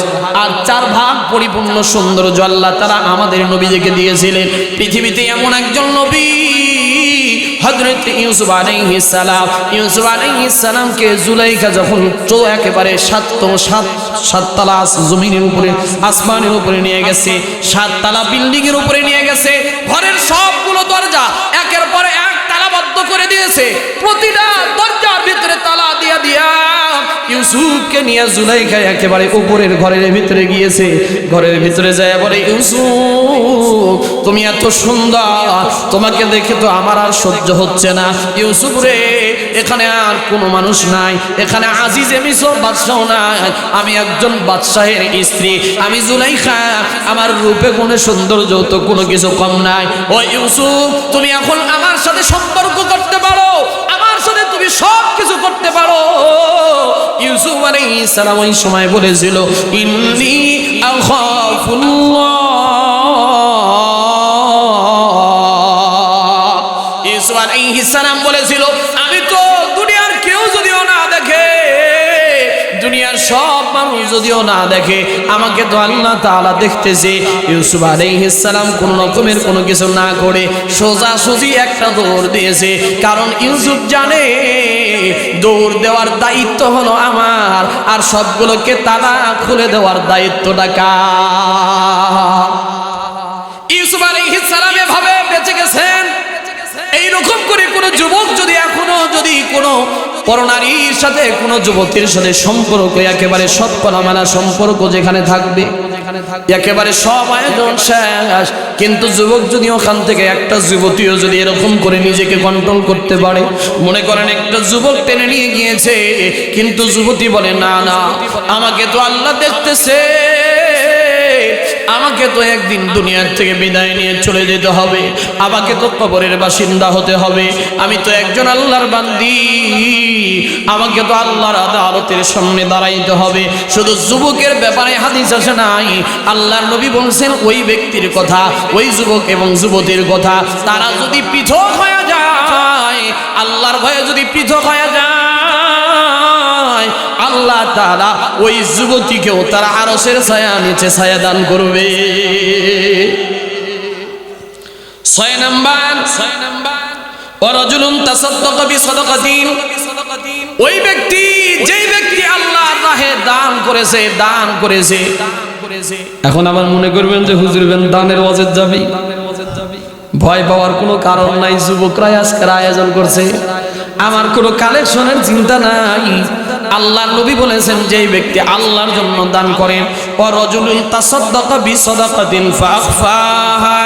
আর 4 ভাগ পরিপূর্ণ সৌন্দর্য আল্লাহ তাআলা আমাদের নবীকে দিয়েছিলেন। পৃথিবীতে এমন একজন নবী হযরত ইউসুফ আলাইহিস সালাম, ইউসুফ আলাইহিস সালামকে জুলাইখা যখন একেবারে 7 তলা জমিনের উপরে, আসমানের উপরে নিয়ে গেছে, 7 তলা বিল্ডিং এর উপরে নিয়ে গেছে, ঘরের সবগুলো দরজা একের পর এক তালাবদ্ধ করে দিয়েছে, প্রতিটা দরজার ভিতরে তালা দিয়া দিয়া ইউসুফকে নিয়ে জুলাইখা একেবারে উপরের ঘরের ভিতরে গিয়েছে। ঘরের ভিতরে যায় বলে, ইউসুফ তুমি এত সুন্দর, তোমাকে দেখে তো আমার আর সহ্য হচ্ছে না। ইউসুফ রে, এখানে আর কোনো মানুষ নাই, এখানে আজিজে মিসর বাদশাহ নাই, আমি একজন বাদশাহের স্ত্রী, আমি জুলাইখা, আমার রূপে গুণে সৌন্দর্য তো কোনো কিছু কম নাই। ও ইউসুফ, তুমি এখন আমার সাথে সম্পর্ক করতে পারো, আমার সাথে তুমি সব কিছু করতে পারো। ইউসুফ আলাইহিস সালাম ওই সময় বলেছিল, ইন্নী আখাফুল্লাহ। ইউসুফ আলাইহিস সালাম বলেছিল, আমি তো দুনিয়ার কেউ যদিও না দেখে, দুনিয়ার সব মানুষ যদিও না দেখে, আমাকে তো আল্লাহ তাআলা দেখতেছে। ইউসুফ আলাইহিস সালাম কোন রকমের কোনো কিছু না করে সোজাসুজি একটা দৌড় দিয়েছে, কারণ ইউসুফ জানে দৌড় দেওয়ার দায়িত্ব হলো আমার, আর সবগুলোকে তালা খুলে দেওয়ার দায়িত্বটা কার? ইউসুফ আলাইহিস সালাম এভাবে বেঁচে গেছেন। এইরকম করে কোনো যুবক যদি এখনো যদি কোনো পরনারীর সাথে, কোনো যুবতীর সাথে সম্পর্ক একেবারে সৎকলা মানা সম্পর্ক যেখানে থাকবে, একেবারে সব আয়োজন শেষ, কিন্তু যুবক যদি ওখান থেকে একটা যুবতীও যদি এরকম করে নিজেকে কন্ট্রোল করতে পারে, মনে করেন একটা যুবক টেনে নিয়ে গিয়েছে, কিন্তু যুবতী বলে, না না, আমাকে তো আল্লাহ দেখতেছে, আমাকে তো একদিন দুনিয়ার থেকে বিদায় নিয়ে চলে যেতে হবে, আমাকে তো কবরের বাসিন্দা হতে হবে, আমি তো একজন আল্লাহর বান্দি, আমাকে তো আল্লাহর আদালতের সামনে দাঁড়াইতে হবে। শুধু যুবকের ব্যাপারে হাদিস আসে নাই, আল্লাহর নবী বলছেন ওই ব্যক্তির কথা, ওই যুবক এবং যুবতীর কথা, তারা যদি পৃথক হয়ে যায়, আল্লাহর ভয়ে যদি পৃথক হয়ে যায়, আল্লাহ তাআলা ওই যুবতীকেও তারা আরশের ছায়া নিচে ছায়া দান করবে। 6 নাম্বার, ওয়ারাজুলুন তাসাদ্দাকা বিসাদাকাতিন, ওই ব্যক্তি, যেই ব্যক্তি আল্লাহর রাহে দান করেছে। এখন আবার মনে করবেন যে হুজুর দানের ওয়াজে যাবি, ভয় পাওয়ার কোনো কারণ নাই, যুবকরা আজকের আয়োজন করছে, আমার কোনো কালেকশনের চিন্তা নাই। আল্লাহর নবী বলেছেন, যেই ব্যক্তি আল্লাহর জন্য দান করেন, ওয়ারাজুলুন তাসাদ্দাকা বিসাদাকাতিন ফাআখফাহা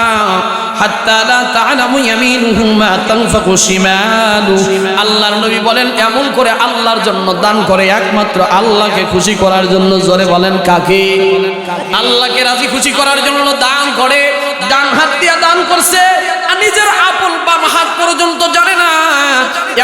হাত্তা লা তা'লামু ইয়ামিনুহু মা তানফাকু শিমালু, আল্লাহর নবী বলেন, এমন করে আল্লাহর জন্য দান করে একমাত্র আল্লাহকে খুশি করার জন্য। জোরে বলেন কাকে? আল্লাহকে রাজি খুশি করার জন্য দান করে, ডান হাত দিয়ে দান করছে আর নিজের আপন বাম হাত পর্যন্ত জানে না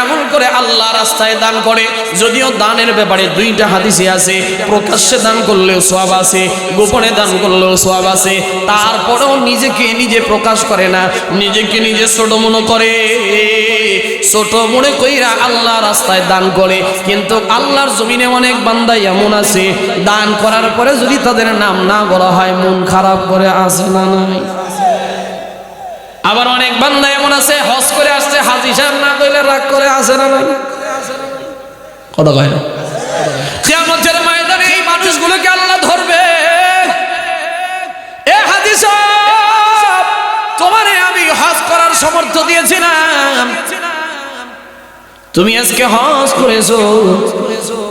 এমন করে আল্লাহ রাস্তায় দান করে। যদিও দানের ব্যাপারে দুইটা হাদিসে আছে, প্রকাশ্যে দান করলেও সওয়াব আছে, গোপনে দান করলেও সওয়াব আছে। তারপরেও নিজেকে নিজে প্রকাশ করে না, নিজেকে নিজে ছোট মনে করে, ছোট মনে কইরা আল্লাহ রাস্তায় দান করে। কিন্তু আল্লাহর জমিনে অনেক বান্দা এমন আছে দান করার পরে যদি তাদের নাম না বলা হয় মন খারাপ করে, আছে না নাই? আবার অনেক বান্দা এমন আছে হজ করে আসছে, হাজী সাহেব না কইলে রাগ করে, আছে না নাই? কথা কয় না? কিয়ামতের ময়দানে এই মানুষগুলোকে আল্লাহ ধরবে। এ হাজী সাহেব, তোমারে আমি হজ করার সামর্থ্য দিয়েছিলাম, তুমি আজকে হজ করেছো।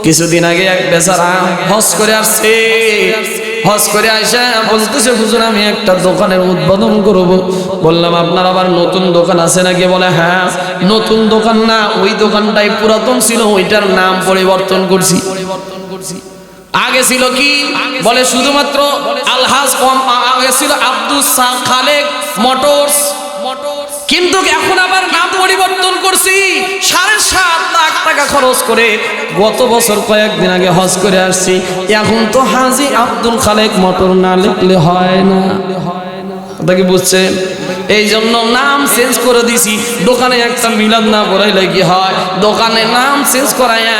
কিছুদিন আগে এক বেচারা হজ করে আসছে, হজ করে আইসা বলতেছে হুজুর আমি একটা দোকানের উদ্বোধন করব। বললাম আপনার আবার নতুন দোকান আছে নাকি? বলে হ্যাঁ, নতুন দোকান না, ওই দোকানটাই পুরাতন ছিল, ওইটার নাম পরিবর্তন করছি। আগে ছিল কি? বলে শুধুমাত্র আলহাজ, আগে ছিল আব্দুল খালেক মোটরস, কিন্তু এখন আবার নাম পরিবর্তন করছি। 7.5 লাখ টাকা খরচ করে গত বছর কয়েকদিন আগে হজ করে আসছি। এখন তো হাজী আব্দুল খালেক মোটর না লিখলে হয় না। কি বুঝছেন? এই জন্য নাম চেঞ্জ করে দিছি। দোকানে একটা মিলাদ না করাইলে কি হয়? দোকানে নাম চেঞ্জ করাইয়া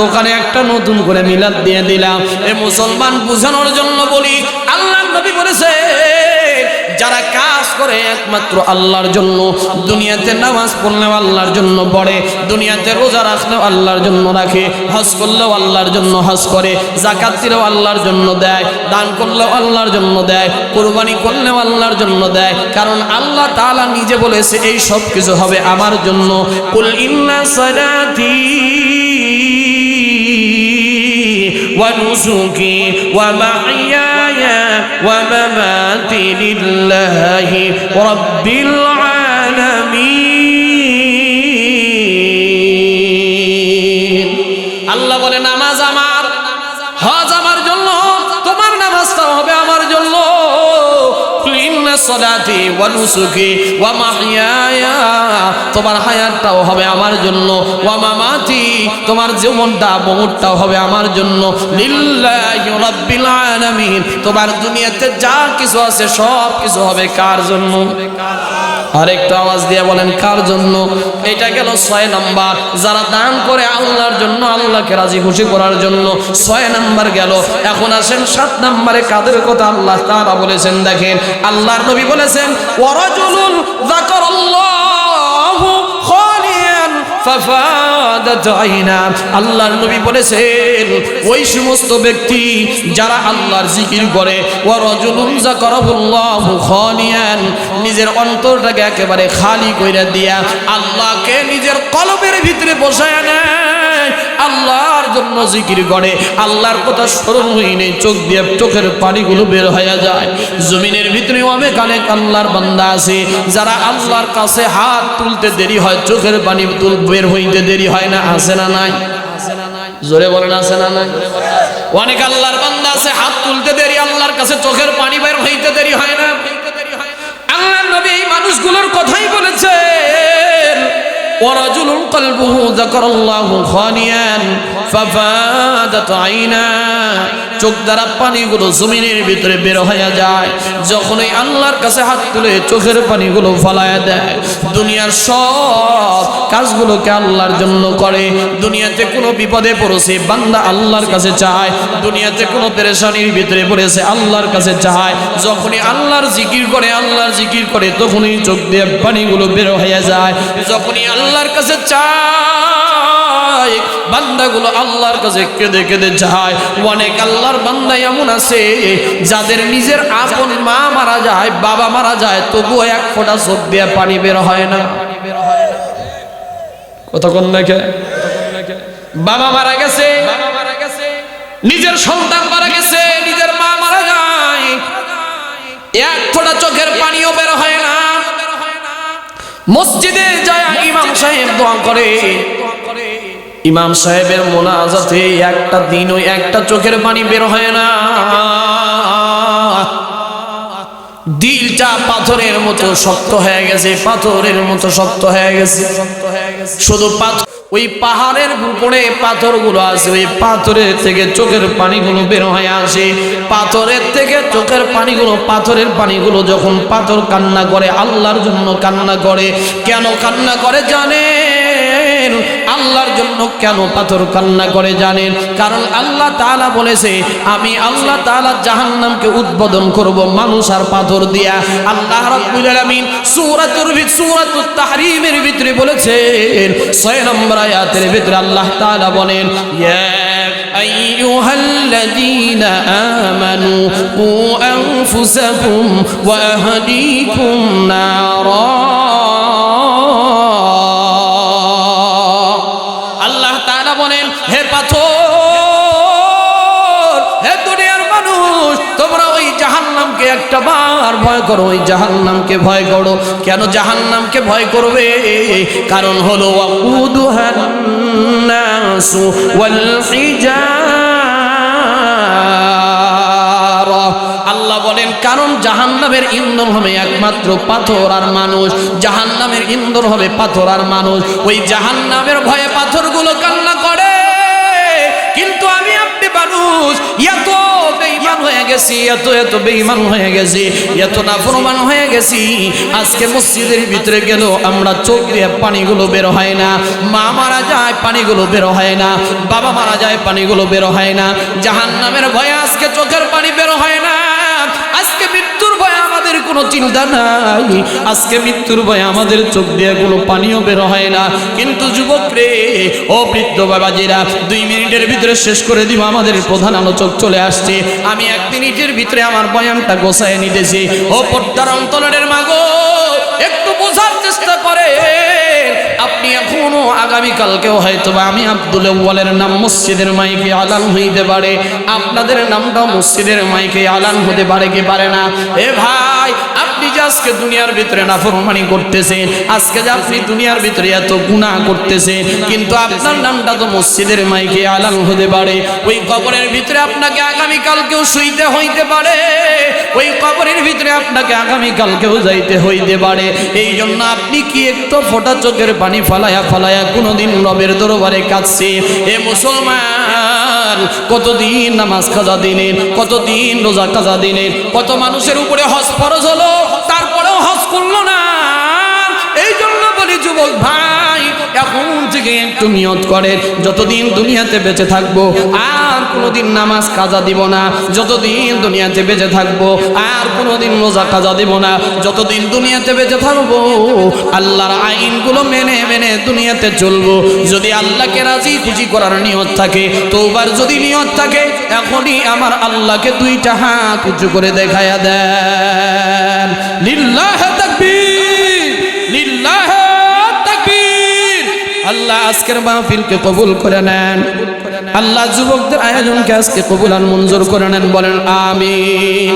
দোকানে একটা নতুন করে মিলাদ দিয়ে দিলাম। এ মুসলমান বুঝানোর জন্য বলি, আল্লাহর নবী বলেছে যারা কাজ করে একমাত্র আল্লাহর জন্য, দুনিয়াতে নামাজ পড়লেও আল্লাহর জন্য পড়ে, দুনিয়াতে রোজা রাখলেও আল্লাহর জন্য রাখে, হজ করলেও আল্লাহর জন্য হজ করে, যাকাত দিলেও আল্লাহর জন্য দেয়, দান করলেও আল্লাহর জন্য দেয়, কুরবানি করলেও আল্লাহর জন্য দেয়। কারণ আল্লাহ তাআলা নিজে বলেছে এই সব কিছু হবে আমার জন্য। কুল ইন্না সালাতি ওয়া নুসুকি ওয়া মাহইয়ায়া ওয়া মামাতি লিল্লাহি রাব্বিল আলামিন। আল্লাহ বলে নামাজ আমার, হজ আমার জন্য, তোমার নামাজটাও হবে আমার জন্য। সালাতি ওয়া নুসুকি ওয়া মাহইয়ায়া, তোমার হায়াতটাও হবে আমার জন্য, ওয়া মামাতি, তোমার জীবনটা মরণটাও হবে আমার জন্য। লিল্লাহি রাব্বিল আলামিন, তোমার দুনিয়াতে যা কিছু আছে সব কিছু হবে কার জন্য? আরেকটু আওয়াজ দিয়ে বলেন কার জন্য? এটা গেল 6 নাম্বার, যারা দান করে আল্লাহর জন্য, আল্লাহকে রাজি খুশি করার জন্য। 6 নাম্বার গেল। এখন আসেন 7 নাম্বারে কাদের কথা আল্লাহ তাআলা বলেছেন দেখেন। আল্লাহর নবী বলেছেন ওয়ারাজুলুন যাকারাল্লাহু খালিয়ান ফাফাদাত আইনা। আল্লাহর নবী বলেছেন ওই সমস্ত ব্যক্তি যারা আল্লাহর জিকির করে, ওয়ারাজুলুন যাকারাল্লাহু খালিয়ান, নিজের অন্তরটাকে একেবারে খালি কইরা দিয়া আল্লাহকে নিজের কলবের ভিতরে বসায় নেয়, আল্লাহর জন্য জিকির করে, আল্লাহর কথা স্মরণ হইলে চোখ দিয়ে চোখের পানিগুলো বের হয়ে যায়। জমিনের ভিতরে অনেক অনেক আল্লাহর বান্দা আছে যারা আল্লাহর কাছে হাত তুলতে দেরি হয়, চোখের পানি বের হইতে দেরি হয় না, আছে না নাই? জোরে বলেন আছে না নাই? অনেক আল্লাহর বান্দা আছে হাত তুলতে দেরি, আল্লাহর কাছে চোখের পানি বের হইতে দেরি হয় না। আল্লাহর নবী এই মানুষগুলোর কথাই বলেছেন ওয়ারাজুলুন কলবুহু যাকারাল্লাহু খানিয়ান ফাফাদাত আইনা, চোখ দ্বারা পানিগুলো জমিনের ভিতরে বের হয়ে যায়। যখনই আল্লাহর কাছে হাত তুলে চোখের পানিগুলো ফলায়া দেয়, দুনিয়ার সব কাজগুলোকে আল্লাহর জন্য করে। দুনিয়াতে কোনো বিপদে পড়েছে বান্দা আল্লাহর কাছে চায়, দুনিয়াতে কোনো পেরেশানির ভিতরে পড়েছে আল্লাহর কাছে চায়। যখনই আল্লাহর জিকির করে, আল্লাহর জিকির করে, তখনই চোখ দিয়ে পানিগুলো বের হয়ে যায়। যখনই আল্লাহর কাছে চায়, বান্দাগুলো আল্লাহর কাছে কেঁদে কেঁদে যায়। অনেক আল্লাহর বান্দা এমন আছে যাদের নিজের আপন মা মারা যায়, বাবা মারা যায়, তবুও এক ফোঁটা চোখ দিয়ে পানি বের হয় না। কতক্ষণ দেখে বাবা মারা গেছে, নিজের সন্তান মারা গেছে, নিজের মা মারা যায়, এক ফোঁটা চোখের পানিও বের হয় না। মসজিদে যায় ইমাম সাহেব দোয়া করে, ইমাম সাহেবের মোনাজাতে একটা দিন ওই একটা চোখের পানি বের হয় না। দিলটা পাথরের মতো শক্ত হয়ে গেছে, পাথরের মতো শক্ত হয়ে গেছে। শুধু পাথর, ওই পাহাড়ের উপরে পাথরগুলো আছে, ওই পাথরের থেকে চোখের পানিগুলো বের হয়ে আসে। পাথরের থেকে চোখের পানিগুলো, পাথরের পানিগুলো যখন পাথর কান্না করে, আল্লাহর জন্য কান্না করে। কেন কান্না করে জানেন? আল্লাহর জন্য কেন পাথর কান্না করে জানেন? কারণ আল্লাহ তাআলা বলেছে, আমি আল্লাহ তাআলা জাহান্নামকে উদ্বোধন করব মানুষ আর পাথর দিয়া। আল্লাহ রাব্বুল আলামিন সূরাতুত তাহরীমের ভিতরে বলেছেন, 6 নম্বর আয়াতের ভিতরে আল্লাহ তাআলা বলেন, ইয়া আইয়ুহাল্লাযীনা আমানু কু আনফুসাকুম ওয়া আহলিকুম নারা। আল্লাহ তাআলা বলেন, হে পাথর, হে দুনিয়ার মানুষ, তোমরা ওই জাহান্নামকে একটা বার ভয় করো, ওই জাহান্নামকে ভয় করো। কেন জাহান্নামকে ভয় করবে? কারণ হলো ওয়াকুদুহান নাসু ওয়াল হিজারা। আল্লাহ বলেন, কারণ জাহান্নামের ইন্ধন হবে একমাত্র পাথর আর মানুষ। জাহান্নামের ইন্ধন হবে পাথর আর মানুষ। ওই জাহান্নামের ভয়ে পাথরগুলো কান্না করে। কিন্তু আমি আপনি মানুষ এত বেঈমান হয়ে গেছি, এত বেঈমান হয়ে গেছি, এত নাফরমান হয়ে গেছি। আজকে মসজিদের ভিতরে গেল আমরা চোখ দিয়ে পানিগুলো বের হয় না, মা মারা যায় পানিগুলো বের হয় না, বাবা মারা যায় পানিগুলো বের হয় না। জাহান্নামের ভয়ে আজকে চোখের পানি বের হয় না। আজকে মৃত্যুর ভয়ে আমাদের কোনো চিন্তা নাই, আজকে মৃত্যুর ভয়ে আমাদের চোখ দিয়ে কোনো পানিও বের হয় না। কিন্তু যুবক রে, ও বৃদ্ধ বাবাজিরা, 2 মিনিটের ভিতরে শেষ করে দিব, আমাদের প্রধান আলোচক চলে আসছে। আমি 1 মিনিটের ভিতরে আমার বয়ানটা গোছায় নিতেছি। ও পর্দার অন্তরের মাগো, একটু বোঝার চেষ্টা করে। আপনি এখনো আগামীকালকেও হয়তো আমি আব্দুল আউয়ালের নাম মসজিদের মাইকে আলান হইতে পারে, আপনাদের নামটাও মসজিদের মাইকে আলান হতে পারে কি পারে না? এ ভাই, আপনি যে আজকে দুনিয়ার ভিতরে নাফরমানি করতেছেন, আজকে যে আপনি দুনিয়ার ভিতরে এত গুনাহ করতেছেন, কিন্তু আপনার নামটা তো মসজিদের মাইকে আলান হতে পারে। ওই কবরের ভিতরে আপনাকে আগামীকালকেও শুইতে হইতে পারে, ওই কবরের ভিতরে আপনাকে আগামীকালকেও যাইতে হইতে পারে। এই জন্য আপনি কি একটু ফোঁটা চোখের পানি ফালায়া ফালায়া কোনোদিন রবের দরবারে কাঁদছে? এ মুসলমান, কতদিন নামাজ কাজা দিনের, কতদিন রোজা কাজা দিনের, কত মানুষের উপরে হজ ফরজ হলো, তারপরেও হজ করলো না। এই জন্য বলি যুবক ভাই, এখন থেকে একটু নিয়ত করেন, যতদিন দুনিয়াতে বেঁচে থাকবো আর কোনোদিন নামাজ কাজা দিব না, যতদিন দুনিয়াতে বেঁচে থাকবো আর কোনোদিন রোজা কাজা দিব না, যতদিন দুনিয়াতে বেঁচে থাকবো আল্লাহর আইনগুলো মেনে মেনে দুনিয়াতে চলবো। যদি আল্লাহকে রাজি খুশি করার নিয়ত থাকে, তওবার যদি নিয়ত থাকে, এখনই আমার আল্লাহকে 2টা হাত উঁচু করে দেখায়া দেন। লিল্লাহ তাকবীর, লিল্লাহ তাকবীর। আল্লাহ আজকের মাহফিলকে কবুল করে নেন। আল্লাহ যুবকদের আয়োজনকে আজকে কবুল আর মঞ্জুর করে নেন। বলেন আমিন।